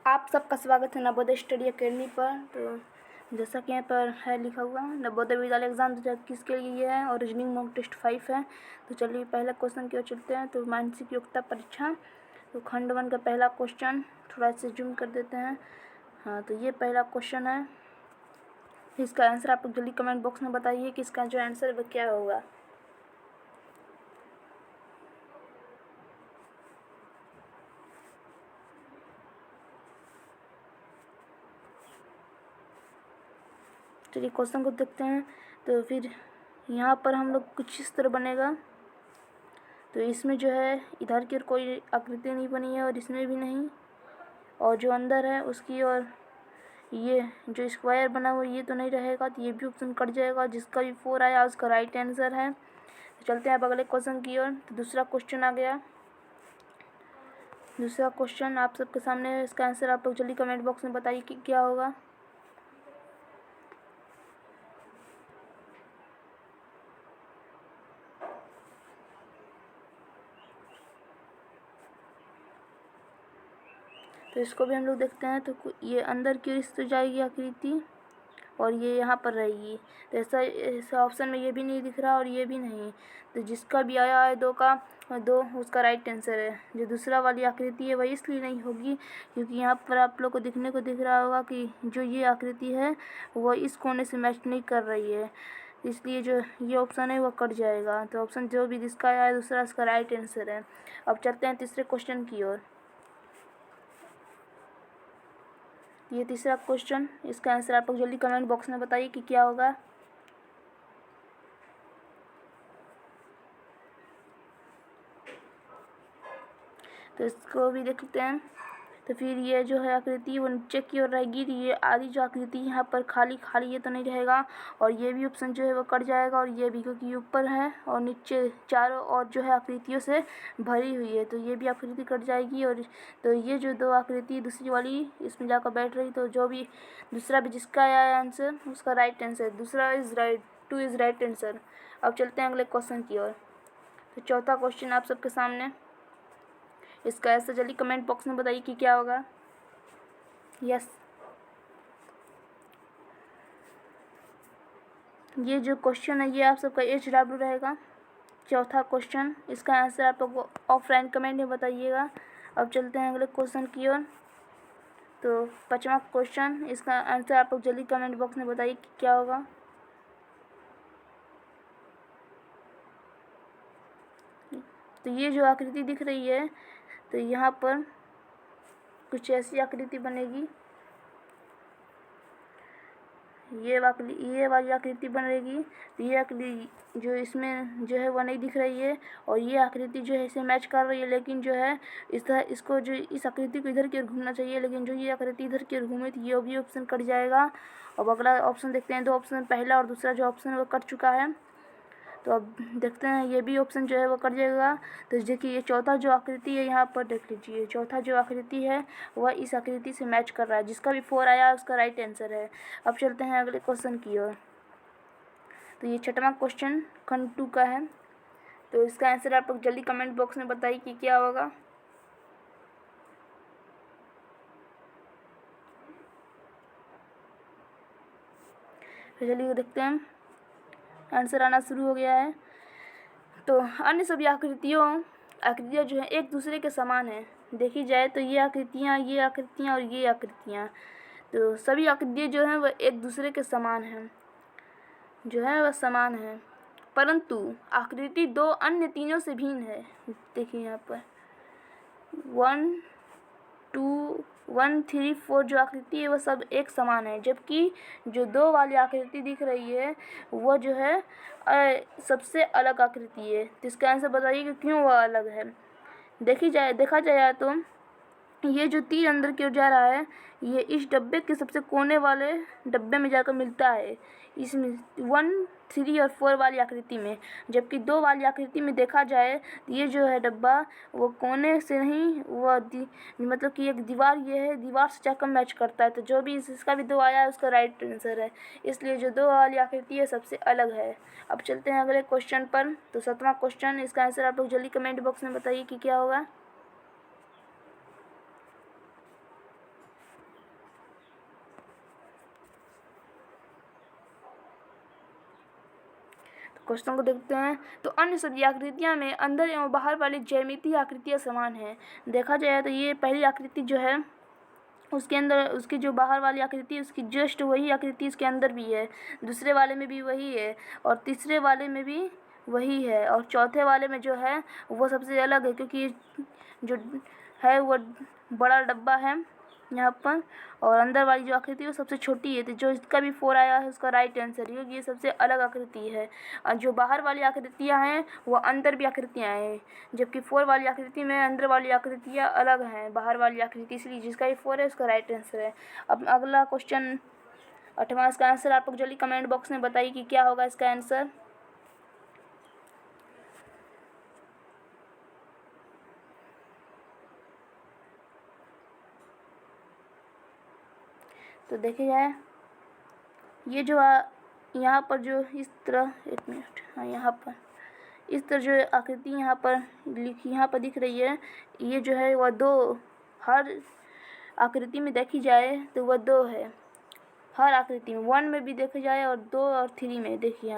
आप सबका स्वागत है नवोदय स्टडी अकेडमी पर। तो जैसा कि यहाँ पर है लिखा हुआ, नवोदय विद्यालय एग्जाम 2021 के लिए ये है और रीजनिंग मॉक टेस्ट 5 है। तो चलिए पहले क्वेश्चन की ओर चलते हैं। तो मानसिक योग्यता परीक्षा, तो खंड 1 का पहला क्वेश्चन थोड़ा सा जूम कर देते हैं। हाँ, तो ये पहला क्वेश्चन है। इसका आंसर आप लोग जल्दी कमेंट बॉक्स में बताइए कि इसका जो आंसर है वो क्या होगा। चलिए क्वेश्चन को देखते हैं। तो फिर यहाँ पर हम लोग कुछ इस तरह बनेगा। तो इसमें जो है इधर की ओर कोई आकृति नहीं बनी है और इसमें भी नहीं, और जो अंदर है उसकी ओर ये जो स्क्वायर बना हुआ ये तो नहीं रहेगा, तो ये भी ऑप्शन कट जाएगा। जिसका भी 4 आया उसका राइट आंसर है। तो चलते हैं अब अगले क्वेश्चन की ओर। तो दूसरा क्वेश्चन आ गया। दूसरा क्वेश्चन आप सबके सामने है। इसका आंसर आप लोग जल्दी कमेंट बॉक्स में बताइए कि क्या होगा। तो इसको भी हम लोग देखते हैं। तो ये अंदर की ओर इस तरह जाएगी आकृति और ये यहाँ पर रहेगी। तो ऐसा ऑप्शन में ये भी नहीं दिख रहा और ये भी नहीं। तो जिसका भी आया है दो उसका राइट आंसर है। जो दूसरा वाली आकृति है वही इसलिए नहीं होगी क्योंकि यहाँ पर आप लोग को दिखने को दिख रहा होगा कि जो ये आकृति है वो इस कोने से मैच नहीं कर रही है, इसलिए जो ये ऑप्शन है वो कट जाएगा। तो ऑप्शन जो भी जिसका आया है दूसरा इसका राइट आंसर है। अब चलते हैं तीसरे क्वेश्चन की ओर। ये तीसरा क्वेश्चन, इसका आंसर आप लोग जल्दी कमेंट बॉक्स में बताइए कि क्या होगा। तो इसको भी देखते हैं। तो फिर ये जो है आकृति वो नीचे की ओर रहेगी। तो ये आधी जो आकृति यहाँ पर खाली खाली ये तो नहीं रहेगा और ये भी ऑप्शन जो है वो कट जाएगा और ये भी, क्योंकि ये ऊपर है और नीचे चारों और जो है आकृतियों से भरी हुई है, तो ये भी आकृति कट जाएगी। और तो ये जो दो आकृति दूसरी वाली इसमें जाकर बैठ रही, तो जो भी दूसरा भी जिसका आया आंसर उसका राइट आंसर, दूसरा is right, 2 is right answer. अब चलते हैं अगले क्वेश्चन की ओर। तो चौथा क्वेश्चन आप सबके सामने। इसका आंसर जल्दी कमेंट बॉक्स में बताइए कि क्या होगा। यस, ये जो क्वेश्चन है ये आप सबका HW रहेगा। चौथा क्वेश्चन, इसका आंसर आप लोग ऑफलाइन कमेंट में बताइएगा। अब चलते हैं अगले क्वेश्चन की ओर। तो पांचवा क्वेश्चन, इसका आंसर आप लोग जल्दी कमेंट बॉक्स में बताइए कि क्या होगा। तो ये जो आकृति दिख रही है, तो यहाँ पर कुछ ऐसी आकृति बनेगी। ये वाली आकृति बनेगी। तो ये आकृति जो इसमें जो है वो नहीं दिख रही है और ये आकृति जो है इसे मैच कर रही है, लेकिन जो है इसको जो इस आकृति को इधर की ओर घूमना चाहिए, लेकिन जो ये आकृति इधर की ओर घूमे तो ये भी ऑप्शन कट जाएगा। अब अगला ऑप्शन देखते हैं। दो ऑप्शन, पहला और दूसरा जो ऑप्शन है वो कट चुका है। तो अब देखते हैं ये भी ऑप्शन जो है वो कट जाएगा। तो देखिए ये चौथा जो आकृति है यहाँ पर देख लीजिए, चौथा जो आकृति है वह इस आकृति से मैच कर रहा है। जिसका भी 4 आया उसका राइट आंसर है। अब चलते हैं अगले क्वेश्चन की ओर। तो ये छठवां क्वेश्चन खंड 2 का है। तो इसका आंसर आप लोग जल्दी कमेंट बॉक्स में बताइए कि क्या होगा। तो चलिए देखते हैं, आंसर आना शुरू हो गया है। तो अन्य सभी आकृतियाँ जो है एक दूसरे के समान हैं। देखी जाए तो ये आकृतियाँ और ये आकृतियाँ, तो सभी आकृतियाँ जो हैं वह एक दूसरे के समान हैं, जो है वह समान है, परंतु आकृति दो अन्य तीनों से भिन्न है। देखिए यहाँ पर 1, 2, 1, 3, 4 जो आकृति है वह सब एक समान है, जबकि जो 2 वाली आकृति दिख रही है वह जो है सबसे अलग आकृति है। तो इसका आंसर बताइए कि क्यों वह अलग है। देखा जाए तो ये जो तीर अंदर की ओर जा रहा है ये इस डब्बे के सबसे कोने वाले डब्बे में जाकर मिलता है, इसमें 1, 3 और 4 वाली आकृति में। जबकि 2 वाली आकृति में देखा जाए तो ये जो है डब्बा वो कोने से नहीं, वह मतलब कि एक दीवार ये है, दीवार से जाकर मैच करता है। तो जो भी इसका भी 2 आया है उसका राइट आंसर है, इसलिए जो 2 वाली आकृति है सबसे अलग है। अब चलते हैं अगले क्वेश्चन पर। तो 7वां क्वेश्चन, इसका आंसर आप लोग जल्दी कमेंट बॉक्स में बताइए कि क्या होगा। क्वेश्चन को देखते हैं। तो अन्य सभी आकृतियाँ में अंदर एवं बाहर वाली ज्यामितीय आकृतियाँ समान हैं। देखा जाए तो ये पहली आकृति जो है उसके अंदर उसकी जो बाहर वाली आकृति उसकी जस्ट वही आकृति इसके अंदर भी है, दूसरे वाले में भी वही है और तीसरे वाले में भी वही है और चौथे वाले में जो है वो सबसे अलग है, क्योंकि जो है वो बड़ा डब्बा है यहाँ पर और अंदर वाली जो आकृति है वो सबसे छोटी है। तो जो इसका भी 4 आया है उसका राइट आंसर है, क्योंकि ये सबसे अलग आकृति है। और जो बाहर वाली आकृतियाँ हैं वो अंदर भी आकृतियाँ हैं, जबकि 4 वाली आकृति में अंदर वाली आकृतियाँ अलग हैं बाहर वाली आकृति, इसलिए जिसका भी 4 है उसका राइट आंसर है। अब अगला क्वेश्चन 8वां, इसका आंसर आप लोग जल्दी कमेंट बॉक्स में बताइए कि क्या होगा इसका आंसर। तो देखिए जाए ये जो यहाँ पर जो इस तरह, एक मिनट, हाँ यहाँ पर इस तरह जो आकृति यहाँ पर दिख रही है, ये जो है वह 2 हर आकृति में देखी जाए तो वह 2 है, हर आकृति में 1 में भी देखी जाए और 2 और 3 में। देखिए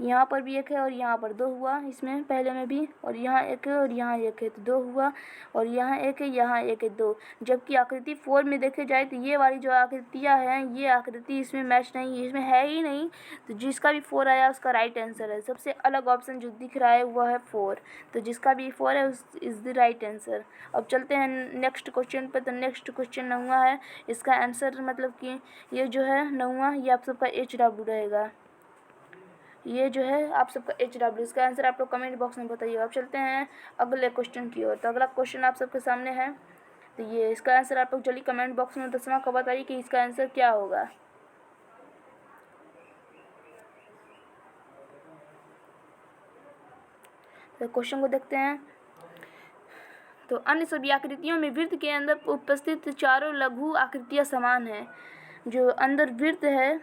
यहाँ पर भी 1 है और यहाँ पर 2 हुआ, इसमें पहले में भी, और यहाँ 1 है और यहाँ 1 है तो 2 हुआ, और यहाँ 1 है यहाँ 1 है 2। जबकि आकृति 4 में देखे जाए तो ये वाली जो आकृतियाँ हैं ये आकृति इसमें मैच नहीं है, इसमें है ही नहीं। तो जिसका भी 4 आया उसका राइट आंसर है। सबसे अलग ऑप्शन जो दिख रहा है वह है 4, तो जिसका भी 4 है उस इज़ द राइट आंसर। अब चलते हैं नेक्स्ट क्वेश्चन पर। तो नेक्स्ट क्वेश्चन 9वां है, इसका आंसर मतलब कि ये जो है 9वां ये आप सबका HW रहेगा, ये जो है आप सबका HW। इसका आंसर आप लोग कमेंट बॉक्स में बताइए। अब चलते हैं अगले क्वेश्चन की ओर। तो अगला क्वेश्चन आप सबके सामने है, तो ये इसका आंसर आप लोग जल्दी कमेंट बॉक्स में 10वां का बताइए कि इसका आंसर क्या होगा। तो क्वेश्चन को देखते हैं। तो अन्य सभी आकृतियों में वृत्त के अंदर उपस्थित चारों लघु आकृतियाँ समान हैं। जो अंदर वृत्त है,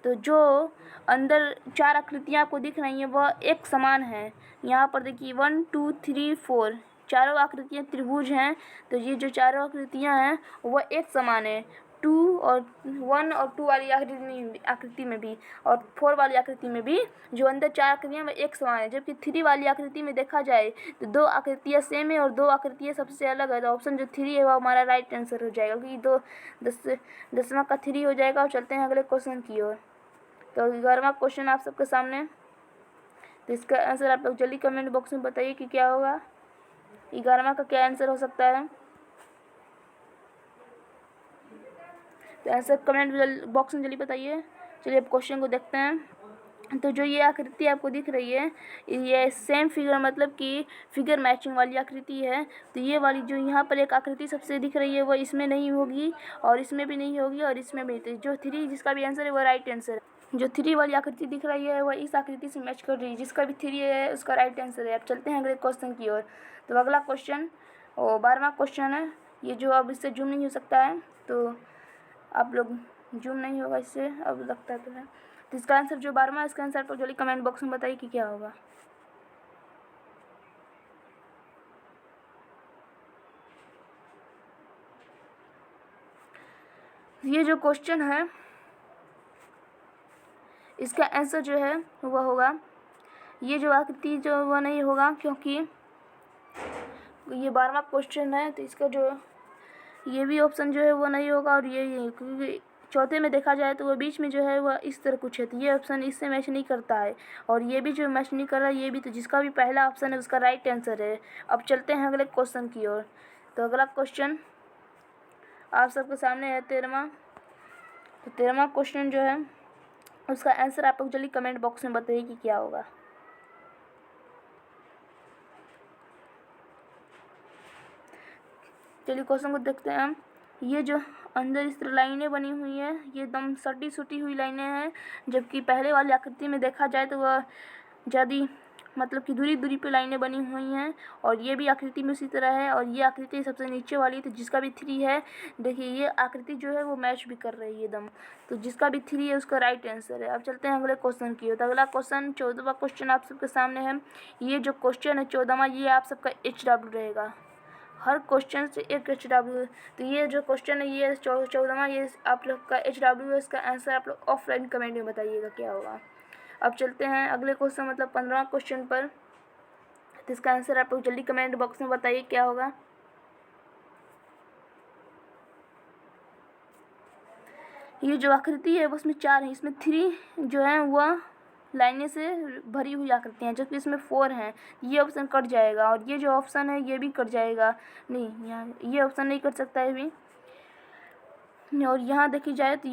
तो जो अंदर 4 आकृतियाँ आपको दिख रही हैं वह एक समान है। यहाँ पर देखिए 1 2 3 4 चारों आकृतियाँ त्रिभुज हैं, तो ये जो चारों आकृतियाँ हैं वह एक समान है। 2 और 1 और 2 वाली आकृति में भी और 4 वाली आकृति में भी जो अंदर 4 आकृतियाँ वह एक समान है। जबकि 3 वाली आकृति में देखा जाए तो 2 आकृतियाँ सेम है और 2 आकृतियाँ सबसे अलग है। तो ऑप्शन जो 3 है वह हमारा राइट आंसर हो जाएगा, क्योंकि 10वां का 3 हो जाएगा। और चलते हैं अगले क्वेश्चन की ओर। तो 11वां क्वेश्चन आप सबके सामने, तो इसका आंसर आप लोग जल्दी कमेंट बॉक्स में बताइए कि क्या होगा, 11वां का क्या आंसर हो सकता है। तो आंसर कमेंट बॉक्स में जल्दी बताइए। चलिए अब क्वेश्चन को देखते हैं। तो जो ये आकृति आपको दिख रही है ये सेम फिगर मतलब कि फिगर मैचिंग वाली आकृति है। तो ये वाली जो यहाँ पर एक आकृति सबसे दिख रही है वो इसमें नहीं होगी और इसमें भी नहीं होगी और इसमें भी। तो जो 3 जिसका भी आंसर है वो राइट आंसर है। जो 3 वाली आकृति दिख रही है वह इस आकृति से मैच कर रही है, जिसका भी 3 है उसका राइट आंसर है। अब चलते हैं अगले क्वेश्चन की ओर। तो अगला क्वेश्चन 12वां क्वेश्चन है। ये जो अब इससे जूम नहीं हो सकता है, तो आप लोग जूम नहीं होगा इससे, अब लगता तो है। तो इसका आंसर जो 12वां इसका आंसर तो जल्दी कमेंट बॉक्स में बताइए कि क्या होगा। ये जो क्वेश्चन है इसका आंसर जो है वह होगा, ये जो आकृति जो वह नहीं होगा, क्योंकि ये 12वां क्वेश्चन है। तो इसका जो ये भी ऑप्शन जो है वो नहीं होगा और ये क्योंकि चौथे में देखा जाए तो वह बीच में जो है वह इस तरह कुछ है, तो ये ऑप्शन इससे मैच नहीं करता है और ये भी जो मैच नहीं कर रहा है ये भी। तो जिसका भी पहला ऑप्शन है उसका राइट आंसर है। अब चलते हैं अगले क्वेश्चन की ओर। तो अगला क्वेश्चन आप सबके सामने है 13वां। तो 13वां क्वेश्चन जो है उसका आंसर आप लोग जल्दी कमेंट बॉक्स में बताइए कि क्या होगा। चलिए क्वेश्चन को देखते हैं हम। ये जो अंदर इस तरह लाइनें बनी हुई हैं ये एकदम सटी सुटी हुई लाइनें हैं, जबकि पहले वाली आकृति में देखा जाए तो वह ज़्यादा मतलब कि दूरी दूरी पे लाइनें बनी हुई हैं और ये भी आकृति में उसी तरह है। और ये आकृति सबसे नीचे वाली, तो जिसका भी 3 है, देखिए ये आकृति जो है वो मैच भी कर रही है एकदम, तो जिसका भी 3 है उसका राइट आंसर है। अब चलते हैं अगले क्वेश्चन की ओर। तो अगला क्वेश्चन 14वां क्वेश्चन आप सबके सामने है। ये जो क्वेश्चन है 14वां ये आप सबका HW रहेगा, हर क्वेश्चन से एक HW। तो ये जो क्वेश्चन है ये 14वां ये आप लोग का HW है। इसका आंसर आप लोग ऑफलाइन कमेंट में बताइएगा क्या होगा। अब चलते हैं अगले क्वेश्चन मतलब 15वां क्वेश्चन पर। तो इसका आंसर आप लोग जल्दी कमेंट बॉक्स में बताइए क्या होगा। ये जो आकृति है वो इसमें 4 है, इसमें 3 जो है वह लाइनें से भरी हुई आकृति हैं, जबकि इसमें 4 हैं। ये ऑप्शन कट जाएगा और ये जो ऑप्शन है ये भी कट जाएगा। नहीं, यहाँ ये ऑप्शन नहीं कट सकता है भी। और यहाँ देखी जाए तो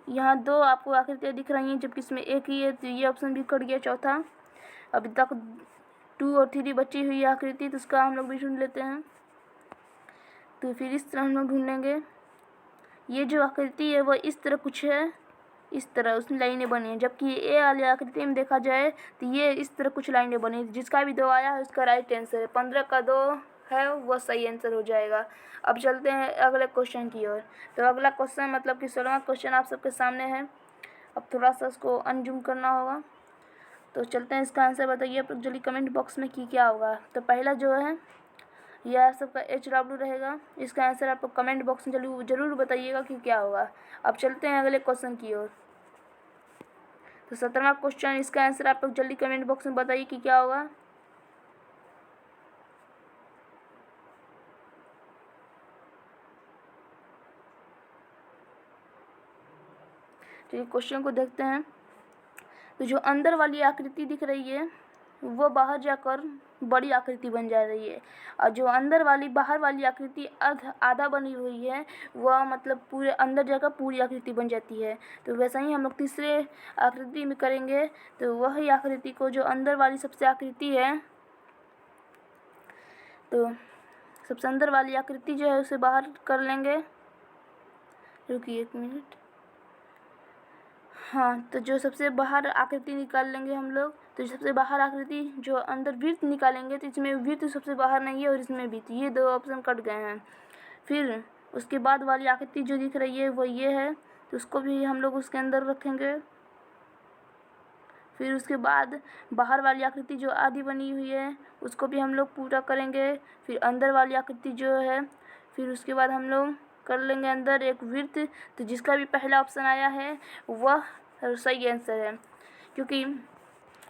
यहाँ दो आपको आकृतियाँ दिख रही हैं, जबकि इसमें एक ही है, तो ये ऑप्शन भी कट गया चौथा। अभी तक 2 और 3 बची हुई आकृति, तो उसका हम लोग भी ढूंढ लेते हैं। तो फिर इस तरह हम लोग ढूंढेंगे। ये जो आकृति है वो इस तरह कुछ है, इस तरह उसमें लाइनें बनी हैं, जबकि ए वाली आकृति में देखा जाए तो ये इस तरह कुछ लाइनें बनी। जिसका भी 2 आया है उसका राइट आंसर है। 15 का 2 है वो सही आंसर हो जाएगा। अब चलते हैं अगले क्वेश्चन की ओर। तो अगला क्वेश्चन मतलब कि 16वां क्वेश्चन आप सबके सामने है। अब थोड़ा सा इसको अनजूम करना होगा। तो चलते हैं, इसका आंसर बताइए आप लोग जल्दी कमेंट बॉक्स में कि क्या होगा। तो पहला जो है यह आप सबका HW रहेगा। इसका आंसर आप लोग कमेंट बॉक्स में जरूर बताइएगा कि क्या होगा। अब चलते हैं अगले क्वेश्चन की ओर। तो 17वां क्वेश्चन, इसका आंसर आप लोग जल्दी कमेंट बॉक्स में बताइए कि क्या होगा। चलिए क्वेश्चन को देखते हैं। तो जो अंदर वाली आकृति दिख रही है वो बाहर जाकर बड़ी आकृति बन जा रही है, और जो बाहर वाली आकृति आधा बनी हुई है वह मतलब पूरे अंदर जाकर पूरी आकृति बन जाती है। तो वैसा ही हम लोग तीसरे आकृति में करेंगे। तो वही आकृति को जो अंदर वाली सबसे आकृति है, तो सबसे अंदर वाली आकृति जो है उसे बाहर कर लेंगे। रुकिए 1 मिनट। हाँ, तो जो सबसे बाहर आकृति निकाल लेंगे हम लोग। तो सबसे बाहर आकृति जो अंदर वृत्त निकालेंगे, तो इसमें वृत्त सबसे बाहर नहीं है और इसमें भी, तो ये 2 ऑप्शन कट गए हैं। फिर उसके बाद वाली आकृति जो दिख रही है वो ये है, तो उसको भी हम लोग उसके अंदर रखेंगे। फिर उसके बाद बाहर वाली आकृति जो आधी बनी हुई है उसको भी हम लोग पूरा करेंगे। फिर अंदर वाली आकृति जो है, फिर उसके बाद हम लोग कर लेंगे अंदर एक वृत्त। तो जिसका भी पहला ऑप्शन आया है वह सही आंसर है। क्योंकि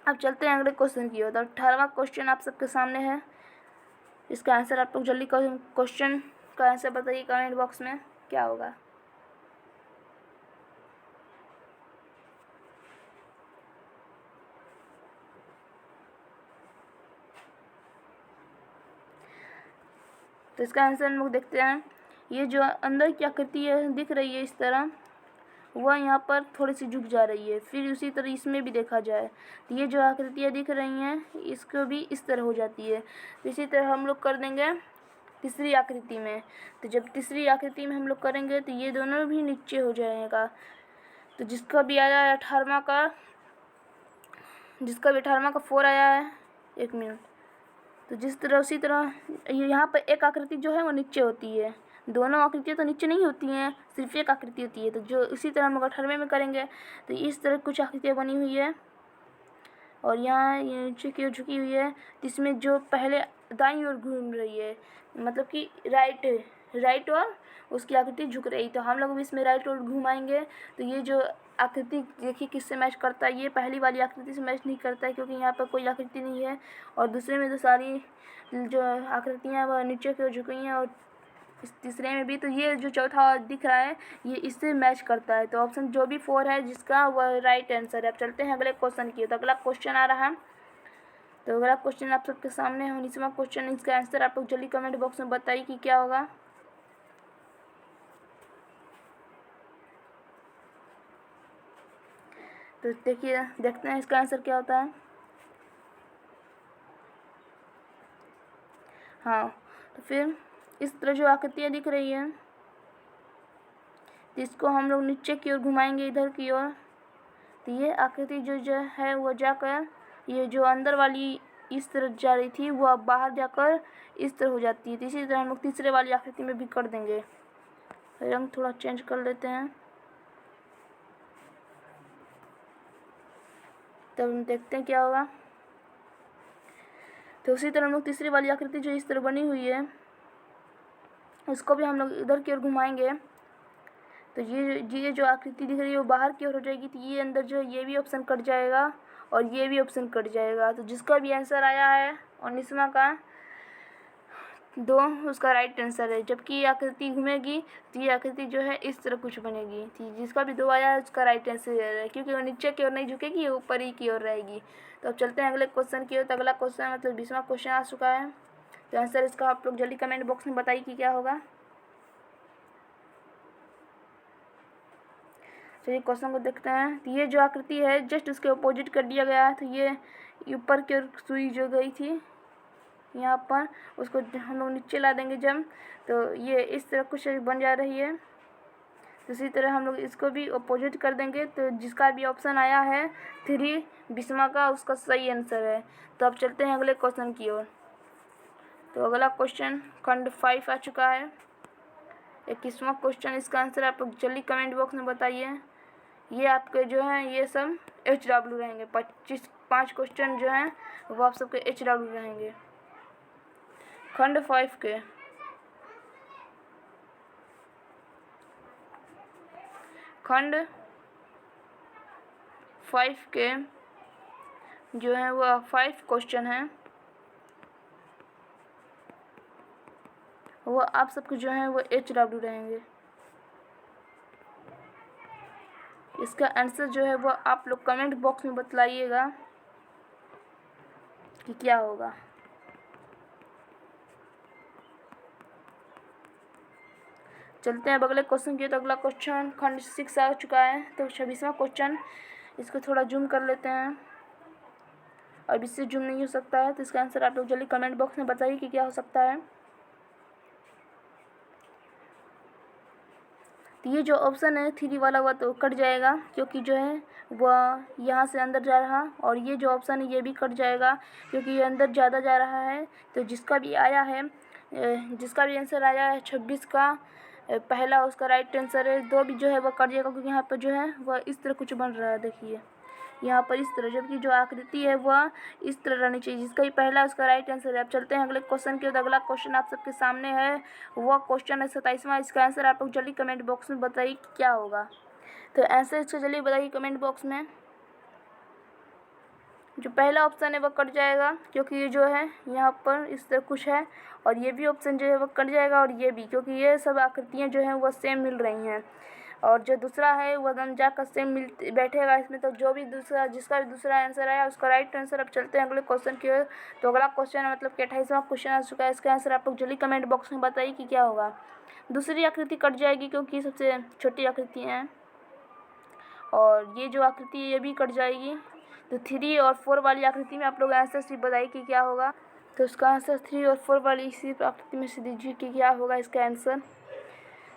अब चलते हैं अगले क्वेश्चन की ओर। तो 18वां क्वेश्चन आप सबके सामने है। इसका आंसर आप लोग जल्दी क्वेश्चन का आंसर बताइए कमेंट बॉक्स में क्या होगा। तो इसका आंसर हम लोग देखते हैं। ये जो अंदर की आकृति है दिख रही है इस तरह, वह यहाँ पर थोड़ी सी झुक जा रही है। फिर उसी तरह इसमें भी देखा जाए तो ये जो आकृतियाँ दिख रही हैं इसको भी इस तरह हो जाती है। तो इसी तरह हम लोग कर देंगे तीसरी आकृति में। तो जब तीसरी आकृति में हम लोग करेंगे तो ये दोनों भी नीचे हो जाएगा। तो जिसका भी आया है 18वां का 4 आया है। 1 मिनट। तो जिस तरह उसी तरह यहाँ पर एक आकृति जो है वो नीचे होती है, दोनों आकृतियाँ तो नीचे नहीं होती हैं, सिर्फ एक आकृति होती है। तो जो इसी तरह हम लोग 18वें में करेंगे तो इस तरह कुछ आकृतियाँ बनी हुई है और यहाँ ये नीचे की ओर झुकी हुई है। तो इसमें जो पहले दाईं ओर घूम रही है मतलब कि राइट और उसकी आकृति झुक रही, तो हम लोग भी इसमें राइट ओर घुमाएंगे। तो ये जो आकृति देखिए किससे मैच करता है, ये पहली वाली आकृति से मैच नहीं करता है क्योंकि यहाँ पर कोई आकृति नहीं है, और दूसरे में तो सारी जो आकृतियाँ वह नीचे की ओर झुकी हैं, और इस तीसरे में भी। तो ये जो चौथा दिख रहा है ये इससे मैच करता है। तो ऑप्शन जो भी 4 है जिसका वह राइट आंसर है। अब चलते हैं अगले क्वेश्चन की। तो अगला क्वेश्चन आ रहा है। तो अगला क्वेश्चन आप सबके सामने है 19वां क्वेश्चन। इसका आंसर आप लोग जल्दी कमेंट बॉक्स में बताइए कि क्या होगा। तो देखिए देखते हैं इसका आंसर क्या होता है। हाँ, तो फिर इस तरह जो आकृतियाँ दिख रही हैं तो इसको हम लोग नीचे की ओर घुमाएंगे इधर की ओर। तो ये आकृति जो है वो जाकर ये जो अंदर वाली इस तरह जा रही थी वो अब बाहर जाकर इस तरह हो जाती है। तो इसी तरह हम लोग तीसरे वाली आकृति में भी कर देंगे। रंग थोड़ा चेंज कर लेते हैं, तब हम देखते हैं क्या होगा। तो उसी तरह हम लोग तीसरी वाली आकृति जो इस तरह बनी हुई है उसको भी हम लोग इधर की ओर घुमाएंगे। तो ये जो आकृति दिख रही है वो बाहर की ओर हो जाएगी, तो ये अंदर जो है ये भी ऑप्शन कट जाएगा और ये भी ऑप्शन कट जाएगा। तो जिसका भी आंसर आया है 19वां का 2 उसका राइट आंसर है। जबकि ये आकृति घूमेगी तो ये आकृति जो है इस तरह कुछ बनेगी। तो जिसका भी 2 आया है उसका राइट आंसर है, क्योंकि वो नीचे की ओर नहीं झुकेगी, वो ऊपर ही की ओर रहेगी। तो अब चलते हैं अगले क्वेश्चन की ओर। तो अगला क्वेश्चन मतलब 20वां क्वेश्चन आ चुका है। तो आंसर इसका आप लोग जल्दी कमेंट बॉक्स में बताइए कि क्या होगा। चलिए क्वेश्चन को देखते हैं। तो ये जो आकृति है जस्ट उसके अपोजिट कर दिया गया है। तो ये ऊपर की ओर सुई जो गई थी यहाँ पर, उसको हम लोग नीचे ला देंगे जब, तो ये इस तरह कुछ बन जा रही है। तो इसी तरह हम लोग इसको भी अपोजिट कर देंगे। तो जिसका भी ऑप्शन आया है 3 20वां का उसका सही आंसर है। तो अब चलते हैं अगले क्वेश्चन की ओर। तो अगला क्वेश्चन खंड 5 आ चुका है। 21वां क्वेश्चन, इसका आंसर आप लोग जल्दी कमेंट बॉक्स में बताइए। ये आपके जो हैं ये सब HW रहेंगे। 5 क्वेश्चन जो हैं वो आप सबके HW रहेंगे खंड 5 के। खंड 5 के जो है वो 5 क्वेश्चन हैं, वो आप सबके जो हैं वो HW रहेंगे। इसका आंसर जो है वो आप लोग कमेंट बॉक्स में बतलाइएगा कि क्या होगा। चलते हैं अब अगले क्वेश्चन की। तो अगला क्वेश्चन खंड 6 आ चुका है। तो 26वां क्वेश्चन, इसको थोड़ा जूम कर लेते हैं। अब इससे जूम नहीं हो सकता है, तो इसका आंसर आप लोग जल्दी कमेंट बॉक्स में बताइए कि क्या हो सकता है। तो ये जो ऑप्शन है 3 वाला वह तो कट जाएगा, क्योंकि जो है वह यहाँ से अंदर जा रहा, और ये जो ऑप्शन है ये भी कट जाएगा क्योंकि ये अंदर ज़्यादा जा रहा है। तो जिसका भी आया है जिसका भी आंसर आया है 26 का पहला उसका राइट आंसर है। 2 भी जो है वह कट जाएगा, क्योंकि यहाँ पर जो है वह इस तरह कुछ बन रहा है, देखिए यहाँ पर इस तरह, जबकि जो आकृति है वह इस तरह रहनी चाहिए। जिसका ही पहला उसका राइट आंसर है। अब चलते हैं अगले क्वेश्चन की। तो अगला क्वेश्चन आप सबके सामने है, वह क्वेश्चन है 27वां। इसका आंसर आप लोग जल्दी कमेंट बॉक्स में बताइए कि क्या होगा। तो आंसर इसका जल्दी बताइए कमेंट बॉक्स में। जो पहला ऑप्शन है वह कट जाएगा, क्योंकि ये जो है यहाँ पर इस तरह कुछ है, और ये भी ऑप्शन जो है वह कट जाएगा, और ये भी, क्योंकि ये सब आकृतियाँ जो हैं वह सेम मिल रही हैं। और जो दूसरा है वह एकदम जाकर सेम मिल बैठेगा इसमें। तो जो भी दूसरा जिसका भी दूसरा आंसर आया उसका राइट आंसर। अब चलते हैं अगले क्वेश्चन की ओर। तो अगला क्वेश्चन है मतलब कि 28वां क्वेश्चन आ चुका है। इसका आंसर आप लोग जल्दी कमेंट बॉक्स में बताइए कि क्या होगा। दूसरी आकृति कट जाएगी क्योंकि सबसे छोटी आकृतियाँ हैं, और ये जो आकृति है ये भी कट जाएगी। तो 3 और 4 वाली आकृति में आप लोग आंसर सिर्फ बताइए कि क्या होगा। तो इसका आंसर 3 और 4 वाली इसी आकृति में से दीजिए कि क्या होगा इसका आंसर।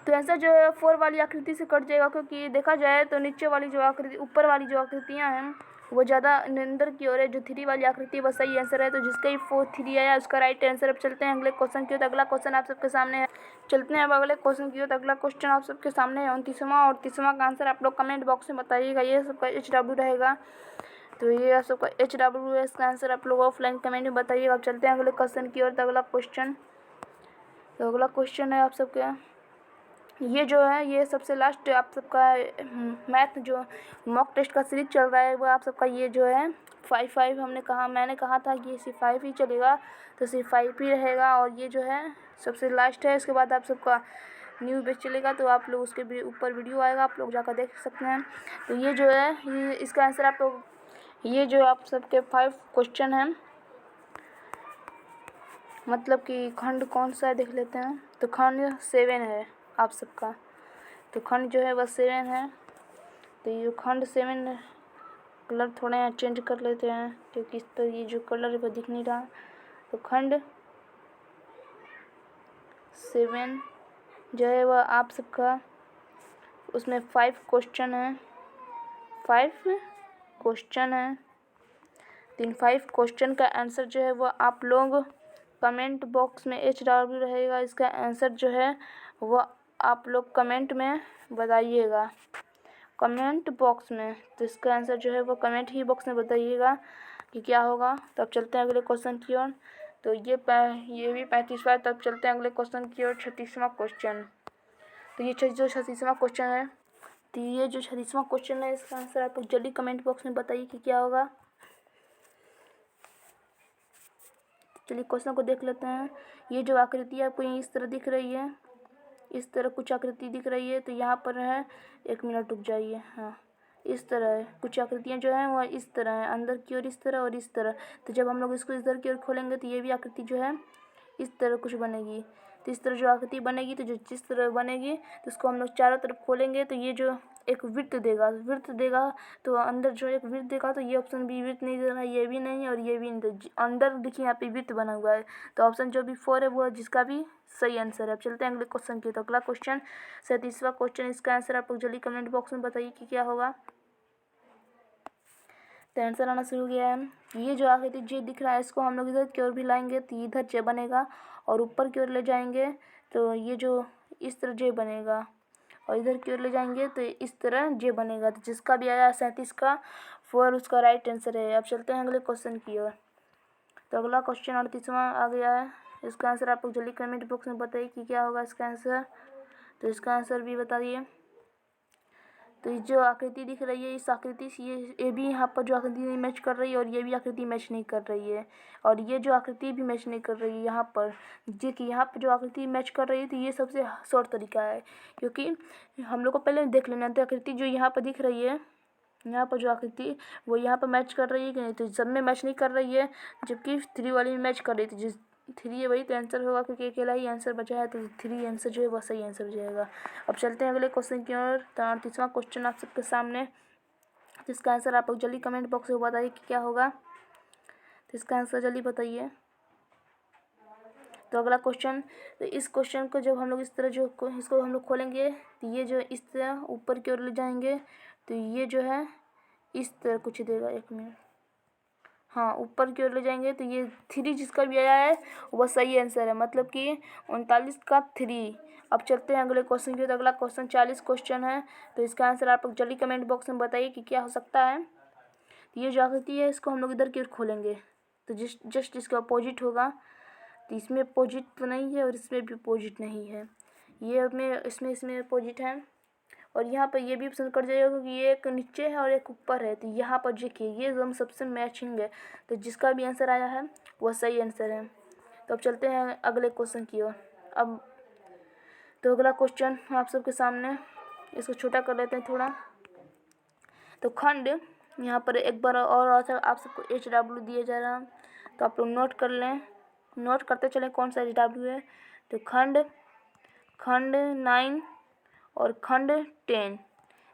तो आंसर जो है 4 वाली आकृति से कट जाएगा, क्योंकि देखा जाए तो नीचे वाली जो आकृति, ऊपर वाली जो आकृतियाँ हैं वो ज़्यादा अंदर की ओर है। जो 3 वाली आकृति है वह सही आंसर है। तो जिसका ही 3 आया उसका राइट आंसर। अब चलते हैं अगले क्वेश्चन की ओर। तो अगला क्वेश्चन आप सबके सामने है। चलते हैं अब अगले क्वेश्चन की ओर। तो अगला क्वेश्चन आप सबके सामने है 29वां, और 30वां का आंसर आप लोग कमेंट बॉक्स में बताइएगा। ये सबका HW रहेगा। तो ये सबका HW है, इसका आंसर आप लोग ऑफलाइन कमेंट में बताइएगा। अब चलते हैं अगले क्वेश्चन की ओर। तो अगला क्वेश्चन है आप सबके, ये जो है ये सबसे लास्ट आप सबका मैथ जो मॉक टेस्ट का सीरीज चल रहा है वो आप सबका ये जो है 5 मैंने कहा था कि सिर्फ 5 ही चलेगा, तो सिर्फ 5 ही रहेगा। और ये जो है सबसे लास्ट है। इसके बाद आप सबका न्यू बेच चलेगा, तो आप लोग उसके भी ऊपर वीडियो आएगा, आप लोग जाकर देख सकते हैं। तो ये जो है ये इसका आंसर आप लोग, ये जो आप सबके 5 क्वेश्चन हैं, मतलब कि खंड कौन सा है देख लेते हैं। तो खंड 7 है आप सबका। तो खंड जो है वह 7 है। तो ये खंड 7 कलर थोड़े यहाँ चेंज कर लेते हैं, क्योंकि इस पर ये जो कलर है वो दिख नहीं रहा। तो खंड 7 जो है वह आप सबका, उसमें 5 क्वेश्चन है। 5 क्वेश्चन है। तो इन 5 क्वेश्चन का आंसर जो है वह आप लोग कमेंट बॉक्स में HW रहेगा। इसका आंसर जो है वह आप लोग कमेंट में बताइएगा, कमेंट बॉक्स में। तो इसका आंसर जो है वो कमेंट ही बॉक्स में बताइएगा कि क्या होगा। तो अब चलते हैं अगले क्वेश्चन की ओर। तो ये भी 35वां। तब चलते हैं अगले क्वेश्चन की ओर, 36वां क्वेश्चन। तो ये जो 36वां क्वेश्चन है, तो ये जो 36वां क्वेश्चन है इसका आंसर आप लोग जल्दी कमेंट बॉक्स में बताइए कि क्या होगा। चलिए क्वेश्चन को देख लेते हैं। ये जो आकृति आपको इस तरह दिख रही है, इस तरह कुछ आकृति दिख रही है, तो यहाँ पर है, 1 मिनट रुक जाइए, हाँ इस तरह है। कुछ आकृतियाँ जो हैं वह इस तरह हैं, अंदर की ओर इस तरह और इस तरह। तो जब हम लोग इसको इधर की ओर खोलेंगे तो ये भी आकृति जो है इस तरह कुछ बनेगी। तो इस तरह जो आकृति बनेगी, तो जो जिस तरह बनेगी तो उसको हम लोग चारों तरफ खोलेंगे तो ये जो एक वृत्त देगा, तो अंदर जो एक वृत्त देगा, तो ये ऑप्शन भी वृत्त नहीं दे रहा है, ये भी नहीं और ये भी नहीं। तो अंदर देखिए यहाँ पे वृत्त बना हुआ है, तो ऑप्शन जो भी 4 है वो जिसका भी सही आंसर है। अब चलते हैं अगले क्वेश्चन की। तो अगला क्वेश्चन 37वां क्वेश्चन, इसका आंसर आप लोग जल्दी कमेंट बॉक्स में बताइए कि क्या होगा। तो आंसर आना शुरू हो गया है। ये जो आकृति जे दिख रहा है इसको हम लोग इधर की ओर भी लाएंगे तो इधर जे बनेगा, और ऊपर की ओर ले जाएंगे तो ये जो इस तरह जे बनेगा, और इधर की ओर ले जाएंगे तो इस तरह जे बनेगा। तो जिसका भी आया 37 का 4 उसका राइट आंसर है। अब चलते हैं अगले क्वेश्चन की ओर। तो अगला क्वेश्चन 38वां आ गया है। इसका आंसर आप लोग जल्दी कमेंट बॉक्स में बताइए कि क्या होगा इसका आंसर। तो इसका आंसर भी बताइए। तो ये जो आकृति दिख रही है, इस आकृति से ये भी यहाँ पर जो आकृति मैच कर रही है, और ये भी आकृति मैच नहीं कर रही है, और ये जो आकृति भी मैच नहीं कर रही है यहाँ पर। जो कि यहाँ पर जो आकृति मैच कर रही है, तो ये सबसे शॉर्ट तरीका है, क्योंकि हम लोग को पहले देख लेना है। तो आकृति जो यहाँ पर दिख रही है, यहाँ पर जो आकृति वो यहाँ पर मैच कर रही है कि नहीं, तो सब में मैच नहीं कर रही है, जबकि 3 वाली में मैच कर रही थी। जिस 3 है वही तो आंसर होगा, क्योंकि अकेला ही आंसर बचा है, तो 3 आंसर जो है वह सही आंसर हो जाएगा। अब चलते हैं अगले क्वेश्चन की ओर। तो 38वां क्वेश्चन आप सबके सामने, जिसका आंसर आप लोग जल्दी कमेंट बॉक्स में बताइए कि क्या होगा। तो इसका आंसर जल्दी बताइए। तो अगला क्वेश्चन, तो इस क्वेश्चन को जब हम लोग इस तरह जो इसको हम लोग खोलेंगे, तो ये जो इस तरह ऊपर की ओर ले जाएंगे, तो ये जो है इस तरह कुछ देगा। 1 मिनट, हाँ ऊपर की ओर ले जाएंगे तो ये 3 जिसका भी आया है वह सही आंसर है, मतलब कि 39 का 3। अब चलते हैं अगले क्वेश्चन की। तो अगला क्वेश्चन 40 क्वेश्चन है। तो इसका आंसर आप लोग जल्दी कमेंट बॉक्स में बताइए कि क्या हो सकता है। तो ये जो आकृति है इसको हम लोग इधर की ओर खोलेंगे, तो जस्ट इसका अपोजिट होगा। तो इसमें अपोजिट तो नहीं है और इसमें भी अपोजिट नहीं है, ये इसमें अपोजिट है। और यहाँ पर ये भी ऑप्शन कट जाएगा, क्योंकि ये एक नीचे है और एक ऊपर है। तो यहाँ पर देखिए ये एकदम सबसे मैचिंग है, तो जिसका भी आंसर आया है वह सही आंसर है। तो अब चलते हैं अगले क्वेश्चन की ओर। अब तो अगला क्वेश्चन आप सबके सामने, इसको छोटा कर लेते हैं थोड़ा। तो खंड, यहाँ पर एक बार और आप सबको HW दिया जा रहा है, तो आप लोग नोट कर लें, नोट करते चलें कौन सा HW है। तो खंड 9 और खंड 10,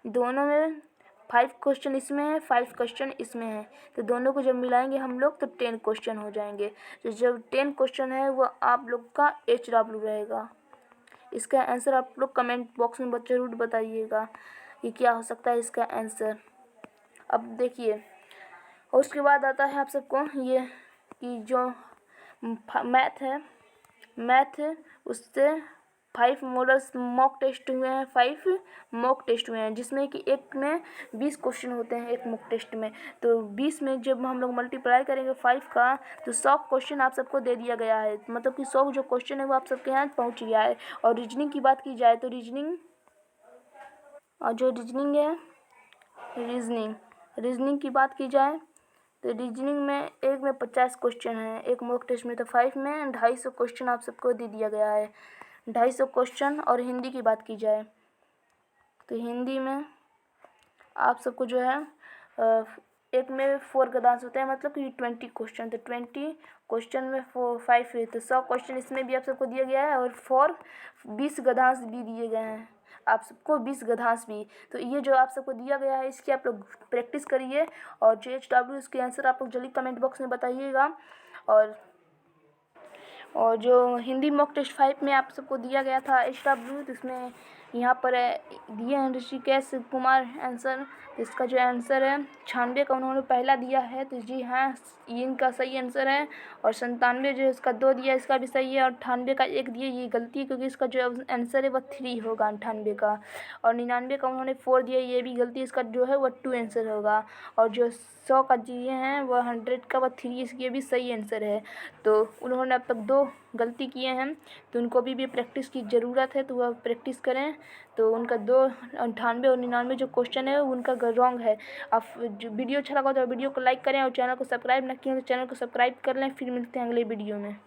दोनों में 5 क्वेश्चन इसमें है, 5 क्वेश्चन इसमें है। तो दोनों को जब मिलाएंगे हम लोग तो 10 क्वेश्चन हो जाएंगे। तो जब 10 क्वेश्चन है वो आप लोग का HW रहेगा। इसका आंसर आप लोग कमेंट बॉक्स में जरूर बताइएगा कि क्या हो सकता है इसका आंसर। अब देखिए, और उसके बाद आता है आप सबको ये कि जो मैथ है, मैथ उससे 5 मॉडल्स मॉक टेस्ट हुए हैं, 5 मॉक टेस्ट हुए हैं, जिसमें कि एक में 20 क्वेश्चन होते हैं एक मॉक टेस्ट में। तो 20 में जब हम लोग मल्टीप्लाई करेंगे 5 का, तो 100 क्वेश्चन आप सबको दे दिया गया है, मतलब कि 100 जो क्वेश्चन है वो आप सबके यहाँ पहुँच गया है। और रीजनिंग की बात की जाए तो रीजनिंग, और जो रीजनिंग है, रीजनिंग की बात की जाए तो रीजनिंग में एक में 50 क्वेश्चन है, एक मॉक टेस्ट में। तो 5 में 250 क्वेश्चन आप सबको दे दिया गया है, 250 क्वेश्चन। और हिंदी की बात की जाए तो हिंदी में आप सबको जो है एक में 4 गद्यांश होते हैं, मतलब कि 20 क्वेश्चन। तो 20 क्वेश्चन में 5 है, तो 100 क्वेश्चन इसमें भी आप सबको दिया गया है, और 20 गद्यांश भी दिए गए हैं आप सबको, 20 गद्यांश भी। तो ये जो आप सबको दिया गया है इसकी आप लोग प्रैक्टिस करिए, और जो HW इसके आंसर आप लोग जल्दी कमेंट बॉक्स में बताइएगा। और जो हिंदी मॉक टेस्ट 5 में आप सबको दिया गया था HW, तो इसमें यहाँ पर दिए हैं ऋषिकेश कुमार आंसर। तो इसका जो आंसर है 96 का उन्होंने पहला दिया है, तो जी हाँ ये इनका सही आंसर है। और 97 जो इसका 2 दिया इसका भी सही है, और 98 का 1 दिया ये गलती है, क्योंकि इसका जो आंसर है वह 3 होगा 98 का। और 99 का उन्होंने 4 दिया, ये भी गलती, इसका जो है वह 2 आंसर होगा। और जो 100 का दिए हैं वह 100 का वह 3, इसकी भी सही आंसर है। तो उन्होंने अब तक 2 गलती किए हैं तो उनको भी प्रैक्टिस की ज़रूरत है, तो वह प्रैक्टिस करें। तो उनका 298 और 99 जो क्वेश्चन है उनका रॉन्ग है। आप जो वीडियो अच्छा लगा तो वीडियो को लाइक करें और चैनल को सब्सक्राइब न किए तो चैनल को सब्सक्राइब कर लें। फिर मिलते हैं अगले वीडियो में।